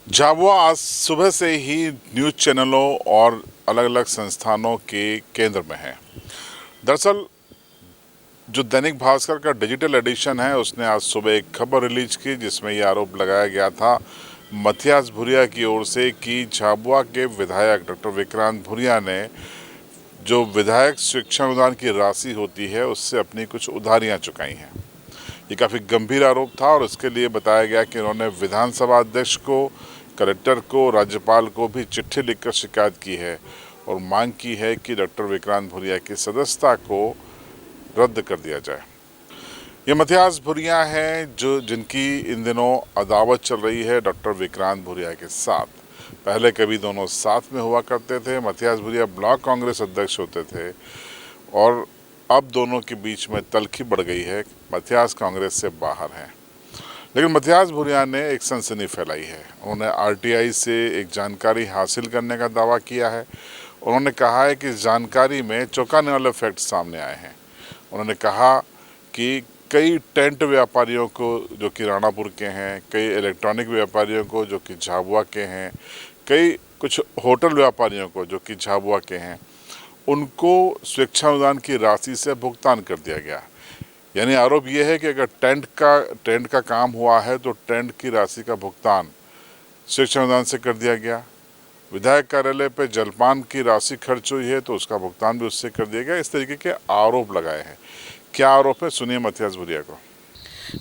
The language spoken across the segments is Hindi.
झाबुआ आज सुबह से ही न्यूज़ चैनलों और अलग अलग संस्थानों के केंद्र में है। दरअसल जो दैनिक भास्कर का डिजिटल एडिशन है उसने आज सुबह एक खबर रिलीज की जिसमें ये आरोप लगाया गया था मथियास भूरिया की ओर से कि झाबुआ के विधायक डॉक्टर विक्रांत भूरिया ने जो विधायक शिक्षा अनुदान की राशि होती है उससे अपनी कुछ उधारियां चुकाई हैं। ये काफ़ी गंभीर आरोप था और इसके लिए बताया गया कि उन्होंने विधानसभा अध्यक्ष को, कलेक्टर को, राज्यपाल को भी चिट्ठी लिखकर शिकायत की है और मांग की है कि डॉक्टर विक्रांत भूरिया की सदस्यता को रद्द कर दिया जाए। ये मथियास भूरिया हैं जिनकी इन दिनों अदावत चल रही है डॉक्टर विक्रांत भूरिया के साथ। पहले कभी दोनों साथ में हुआ करते थे। मथियास भूरिया ब्लॉक कांग्रेस अध्यक्ष होते थे और अब दोनों के बीच में तल्खी बढ़ गई है। मथियास कांग्रेस से बाहर हैं, लेकिन मथियास भूरिया ने एक सनसनी फैलाई है। उन्होंने आरटीआई से एक जानकारी हासिल करने का दावा किया है। उन्होंने कहा है कि इस जानकारी में चौंकाने वाले फैक्ट सामने आए हैं। उन्होंने कहा कि कई टेंट व्यापारियों को जो कि राणापुर के हैं, कई इलेक्ट्रॉनिक व्यापारियों को जो कि झाबुआ के हैं, कई कुछ होटल व्यापारियों को जो कि झाबुआ के हैं, उनको शिक्षा अनुदान की राशि से भुगतान कर दिया गया। यानी आरोप यह है कि अगर टेंट का काम हुआ है तो टेंट की राशि का भुगतान शिक्षा अनुदान से कर दिया गया। विधायक कार्यालय पर जलपान की राशि खर्च हुई है तो उसका भुगतान भी उससे कर दिया गया। इस तरीके के आरोप लगाए हैं। क्या आरोप है, सुनिए मथियास भूरिया को।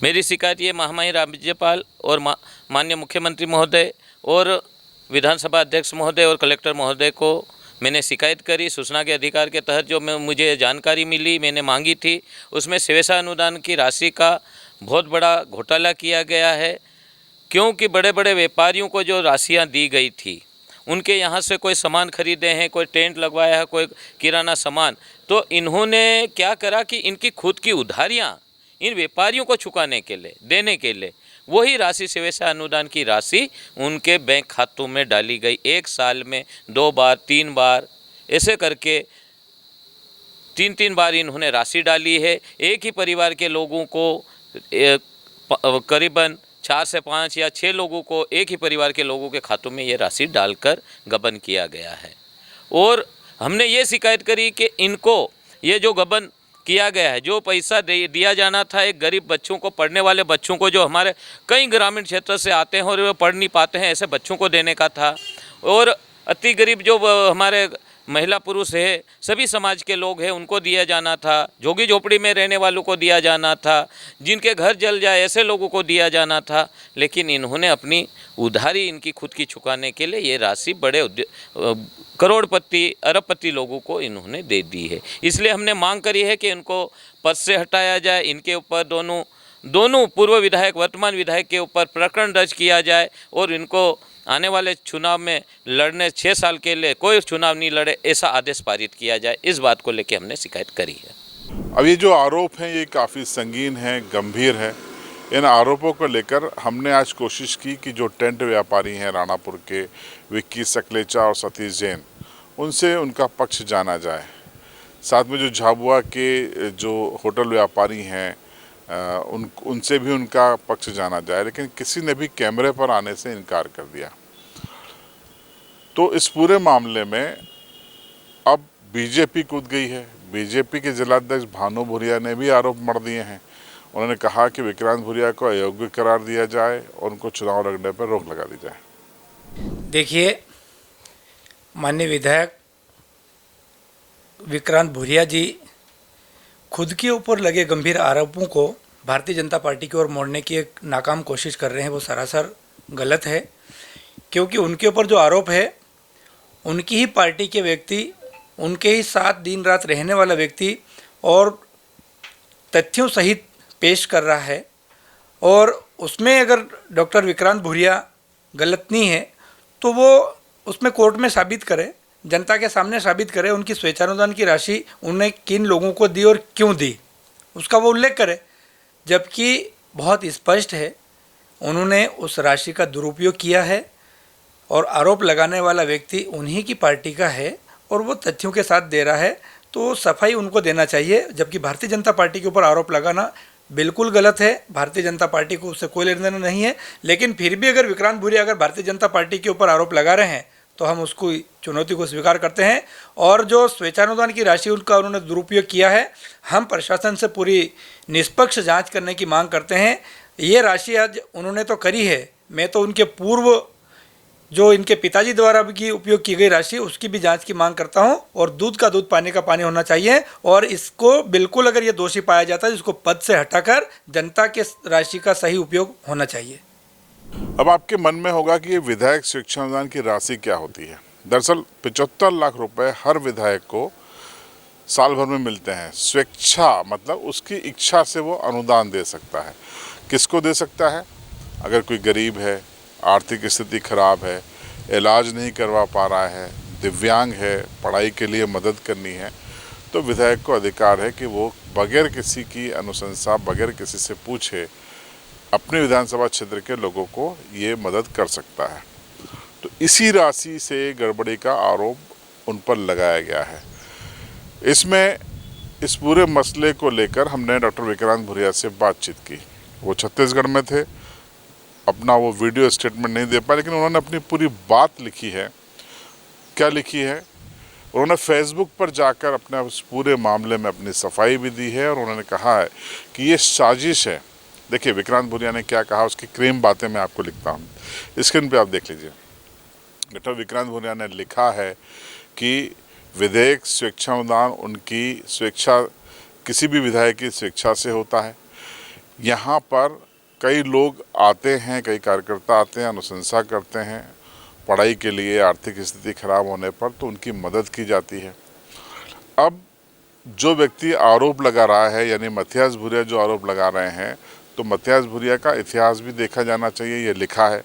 मेरी शिकायत ये महामहिम राज्यपाल और माननीय मुख्यमंत्री महोदय और विधानसभा अध्यक्ष महोदय और कलेक्टर महोदय को मैंने शिकायत करी। सूचना के अधिकार के तहत जो मुझे जानकारी मिली, मैंने मांगी थी, उसमें शिक्षा अनुदान की राशि का बहुत बड़ा घोटाला किया गया है। क्योंकि बड़े बड़े व्यापारियों को जो राशियां दी गई थी, उनके यहाँ से कोई सामान खरीदे हैं, कोई टेंट लगवाया है, कोई किराना सामान, तो इन्होंने क्या करा कि इनकी खुद की उधारियाँ इन व्यापारियों को चुकाने के लिए, देने के लिए वही राशि शिक्षा अनुदान की राशि उनके बैंक खातों में डाली गई। एक साल में 2 बार 3 बार ऐसे करके 3 बार इन्होंने राशि डाली है। एक ही परिवार के लोगों को करीबन 4 से 5 या 6 लोगों को, एक ही परिवार के लोगों के खातों में ये राशि डालकर गबन किया गया है। और हमने ये शिकायत करी कि इनको ये जो गबन किया गया है, जो पैसा दिया जाना था एक गरीब बच्चों को, पढ़ने वाले बच्चों को, जो हमारे कई ग्रामीण क्षेत्र से आते हैं और वे पढ़ नहीं पाते हैं, ऐसे बच्चों को देने का था। और अति गरीब जो हमारे महिला पुरुष है, सभी समाज के लोग हैं, उनको दिया जाना था। झोगी झोपड़ी में रहने वालों को दिया जाना था, जिनके घर जल जाए ऐसे लोगों को दिया जाना था। लेकिन इन्होंने अपनी उधारी इनकी खुद की चुकाने के लिए ये राशि बड़े करोड़पति अरबपति लोगों को इन्होंने दे दी है। इसलिए हमने मांग करी है कि इनको पद से हटाया जाए। इनके ऊपर दोनों पूर्व विधायक, वर्तमान विधायक के ऊपर प्रकरण दर्ज किया जाए और इनको आने वाले चुनाव में लड़ने 6 साल के लिए कोई चुनाव नहीं लड़े, ऐसा आदेश पारित किया जाए। इस बात को लेकर हमने शिकायत करी है। अब ये जो आरोप हैं ये काफ़ी संगीन है, गंभीर है। इन आरोपों को लेकर हमने आज कोशिश की कि जो टेंट व्यापारी हैं राणापुर के, विक्की सकलेचा और सतीश जैन, उनसे उनका पक्ष जाना जाए। साथ में जो झाबुआ के जो होटल व्यापारी हैं उनसे भी उनका पक्ष जाना जाए, लेकिन किसी ने भी कैमरे पर आने से इनकार कर दिया। तो इस पूरे मामले में अब बीजेपी कूद गई है। बीजेपी के जिलाध्यक्ष भानु भूरिया ने भी आरोप मढ़ दिए हैं। उन्होंने कहा कि विक्रांत भूरिया को अयोग्य करार दिया जाए और उनको चुनाव लड़ने पर रोक लगा दी जाए। देखिए, माननीय विधायक विक्रांत भूरिया जी खुद के ऊपर लगे गंभीर आरोपों को भारतीय जनता पार्टी की ओर मोड़ने की एक नाकाम कोशिश कर रहे हैं। वो सरासर गलत है, क्योंकि उनके ऊपर जो आरोप है, उनकी ही पार्टी के व्यक्ति, उनके ही साथ दिन रात रहने वाला व्यक्ति और तथ्यों सहित पेश कर रहा है। और उसमें अगर डॉक्टर विक्रांत भूरिया गलत नहीं है तो वो उसमें कोर्ट में साबित करे, जनता के सामने साबित करे उनकी स्वेच्छानुदान की राशि उन्हें किन लोगों को दी और क्यों दी, उसका वो उल्लेख करे। जबकि बहुत स्पष्ट है उन्होंने उस राशि का दुरुपयोग किया है और आरोप लगाने वाला व्यक्ति उन्हीं की पार्टी का है और वो तथ्यों के साथ दे रहा है, तो सफाई उनको देना चाहिए। जबकि भारतीय जनता पार्टी के ऊपर आरोप लगाना बिल्कुल गलत है। भारतीय जनता पार्टी को उससे कोई लेना देना नहीं है। लेकिन फिर भी अगर विक्रांत भूरिया अगर भारतीय जनता पार्टी के ऊपर आरोप लगा रहे हैं तो हम उसको चुनौती को स्वीकार करते हैं। और जो स्वेच्छानुदान की राशि उनका उन्होंने दुरुपयोग किया है, हम प्रशासन से पूरी निष्पक्ष जांच करने की मांग करते हैं। ये राशि आज उन्होंने तो करी है, मैं तो उनके पूर्व जो इनके पिताजी द्वारा भी उपयोग की गई राशि उसकी भी जांच की मांग करता हूं। और दूध का दूध पानी का पानी होना चाहिए। और इसको बिल्कुल अगर ये दोषी पाया जाता है, इसको पद से हटाकर जनता के राशि का सही उपयोग होना चाहिए। अब आपके मन में होगा कि ये विधायक स्वेच्छानुदान की राशि क्या होती है। दरअसल 75 लाख रुपए हर विधायक को साल भर में मिलते हैं। स्वेच्छा मतलब उसकी इच्छा से वो अनुदान दे सकता है। किसको दे सकता है? अगर कोई गरीब है, आर्थिक स्थिति खराब है, इलाज नहीं करवा पा रहा है, दिव्यांग है, पढ़ाई के लिए मदद करनी है, तो विधायक को अधिकार है कि वो बगैर किसी की अनुशंसा, बगैर किसी से पूछे अपने विधानसभा क्षेत्र के लोगों को ये मदद कर सकता है। तो इसी राशि से गड़बड़ी का आरोप उन पर लगाया गया है। इसमें इस पूरे मसले को लेकर हमने डॉक्टर विक्रांत भूरिया से बातचीत की। वो छत्तीसगढ़ में थे, अपना वो वीडियो स्टेटमेंट नहीं दे पाए, लेकिन उन्होंने अपनी पूरी बात लिखी है। क्या लिखी है? उन्होंने फेसबुक पर जाकर अपने उस पूरे मामले में अपनी सफाई भी दी है और उन्होंने कहा है कि ये साजिश है। देखिए विक्रांत भूरिया ने क्या कहा, उसकी क्रीम बातें मैं आपको लिखता हूँ, स्क्रीन पे आप देख लीजिए। डॉक्टर विक्रांत भूरिया ने लिखा है कि विधेयक स्वेच्छानुदान उनकी स्वेच्छा, किसी भी विधायक की स्वेच्छा से होता है। यहाँ पर कई लोग आते हैं, कई कार्यकर्ता आते हैं, अनुशंसा करते हैं पढ़ाई के लिए, आर्थिक स्थिति खराब होने पर, तो उनकी मदद की जाती है। अब जो व्यक्ति आरोप लगा रहा है, यानी मथियास भूरिया जो आरोप लगा रहे हैं, तो मथियास भूरिया का इतिहास भी देखा जाना चाहिए। ये लिखा है,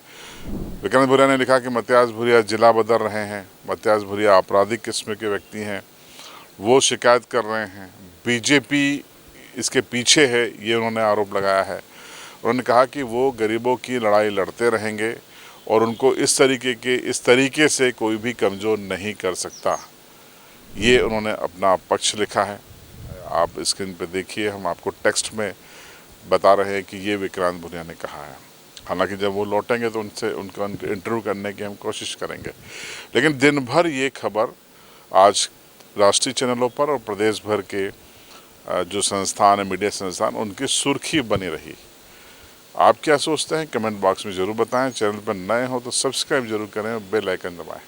विक्रांत भूरिया ने लिखा कि मथियास भूरिया जिला बदल रहे हैं, मथियास भूरिया आपराधिक किस्म के व्यक्ति हैं, वो शिकायत कर रहे हैं, बीजेपी इसके पीछे है, ये उन्होंने आरोप लगाया है। उन्होंने कहा कि वो गरीबों की लड़ाई लड़ते रहेंगे और उनको इस तरीके से कोई भी कमज़ोर नहीं कर सकता। ये उन्होंने अपना पक्ष लिखा है। आप स्क्रीन पे देखिए, हम आपको टेक्स्ट में बता रहे हैं कि ये विक्रांत भूरिया ने कहा है। हालांकि जब वो लौटेंगे तो उनका इंटरव्यू करने की हम कोशिश करेंगे। लेकिन दिन भर ये खबर आज राष्ट्रीय चैनलों पर और प्रदेश भर के जो संस्थान है, मीडिया संस्थान, उनकी सुर्खी बनी रही। आप क्या सोचते हैं? कमेंट बॉक्स में ज़रूर बताएं। चैनल पर नए हो तो सब्सक्राइब जरूर करें और बेल आइकन दबाएं।